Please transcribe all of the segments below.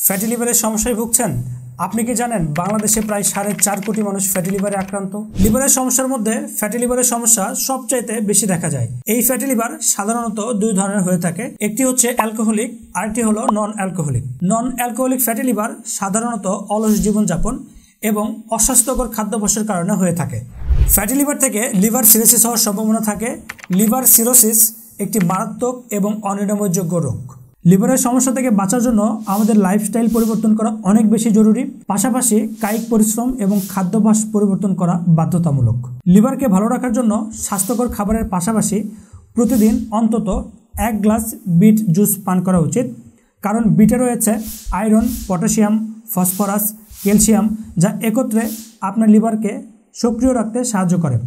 Fatty লিভারের সমস্যায় ভুগছেন? আপনি কি জানেন বাংলাদেশে প্রায় 4.5 কোটি মানুষ ফ্যাটি লিভারে আক্রান্ত। লিভারের সমস্যার মধ্যে ফ্যাটি লিভারের সমস্যা সবচাইতে বেশি দেখা যায়। এই ফ্যাটি লিভার সাধারণত দুই ধরনের হয়ে থাকে, একটি হচ্ছে অ্যালকোহলিক, আরেকটি হলো non alcoholic. Non alcoholic fatty liver সাধারণত অলস জীবনযাপন এবং অস্বাস্থ্যকর খাদ্যাভ্যাসের কারণে হয়ে থাকে। ফ্যাটি লিভার থেকে লিভার সিরোসিস হওয়ার সম্ভাবনা থাকে। লিভার সিরোসিস একটি মারাত্মক এবং অনিরাময়যোগ্য রোগ। লিভারের সমস্যা থেকে বাঁচার জন্য আমাদের লাইফস্টাইল পরিবর্তন করা অনেক বেশি জরুরি, পাশাপাশি কায়িক পরিশ্রম এবং খাদ্যাভ্যাস পরিবর্তন করা বাধ্যতামূলক। লিভারকে ভালো রাখার জন্য স্বাস্থ্যকর খাবারের পাশাপাশি প্রতিদিন অন্তত 1 গ্লাস বিট জুস পান করা উচিত, কারণ বিটে রয়েছে আয়রন, পটাশিয়াম, ফসফরাস, ক্যালসিয়াম, যা একত্রে আপনার লিভারকে সক্রিয় রাখতে সাহায্য করে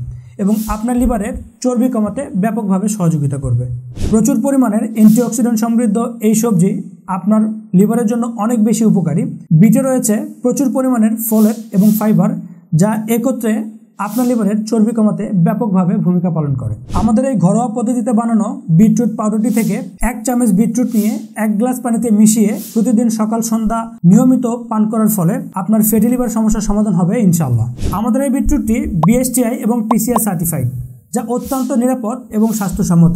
এবং আপনার লিভারের চর্বি কমাতে ব্যাপকভাবে সহযোগিতা করবে। প্রচুর পরিমাণের অ্যান্টিঅক্সিডেন্ট সমৃদ্ধ এই সবজি আপনার লিভারের জন্য অনেক বেশি উপকারী। বিটে রয়েছে প্রচুর পরিমাণের ফোলেট এবং ফাইবার, যা একত্রে আপনার লিভারের চর্বি কমাতে ব্যাপকভাবে ভূমিকা পালন করে। আমাদের এই ঘরোয়া পদ্ধতিতে বানানো বিটরুট পাউডারটি থেকে 1 চামচ বিটরুট নিয়ে 1 গ্লাস পানিতে মিশিয়ে প্রতিদিন সকাল সন্ধ্যা নিয়মিত পান করার ফলে আপনার ফ্যাটি লিভার সমস্যার সমাধান হবে ইনশাআল্লাহ। আমাদের এই বিটরুটটি BSTI এবং PCI সার্টিফাইড, যা অত্যন্ত নিরাপদ এবং স্বাস্থ্যসম্মত।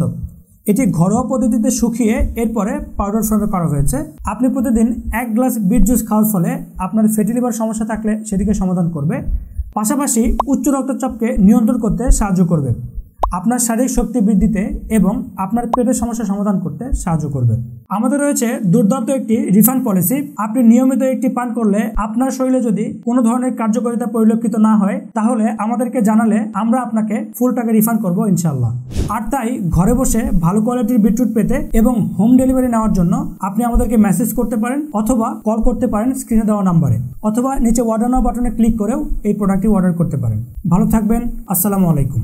এটি ঘরোয়া পদ্ধতিতে শুকিয়ে এরপরে পাউডার ফর্মে করা হয়েছে। আপনি প্রতিদিন 1 গ্লাস বিট জুস খাওয়ার ফলে আপনার ফ্যাটি লিভার সমস্যা থাকলে সেটিকে সমাধান করবে, পাশাপাশি উচ্চ রক্তচাপকে নিয়ন্ত্রণ করতে সাহায্য করবে, আপনার শারীরিক শক্তি বৃদ্ধিতে এবং আপনার পেটের সমস্যা সমাধান করতে সাহায্য করবে। আমাদের রয়েছে দুর্দান্ত একটি রিফান্ড পলিসি। আপনি নিয়মিত একটি পান করলে আপনার শরীরে যদি কোনো ধরনের কার্যকারিতা পরিলক্ষিত না হয়, তাহলে আমাদেরকে জানালে আমরা আপনাকে ফুল টাকা রিফান্ড করবো ইনশাআল্লাহ। আর তাই ঘরে বসে ভালো কোয়ালিটির বিটরুট পেতে এবং হোম ডেলিভারি নেওয়ার জন্য আপনি আমাদেরকে মেসেজ করতে পারেন অথবা কল করতে পারেন স্ক্রিনে দেওয়া নাম্বারে, অথবা নিচে অর্ডার নাও বাটনে ক্লিক করেও এই প্রোডাক্টটি অর্ডার করতে পারেন। ভালো থাকবেন। আসসালামু আলাইকুম।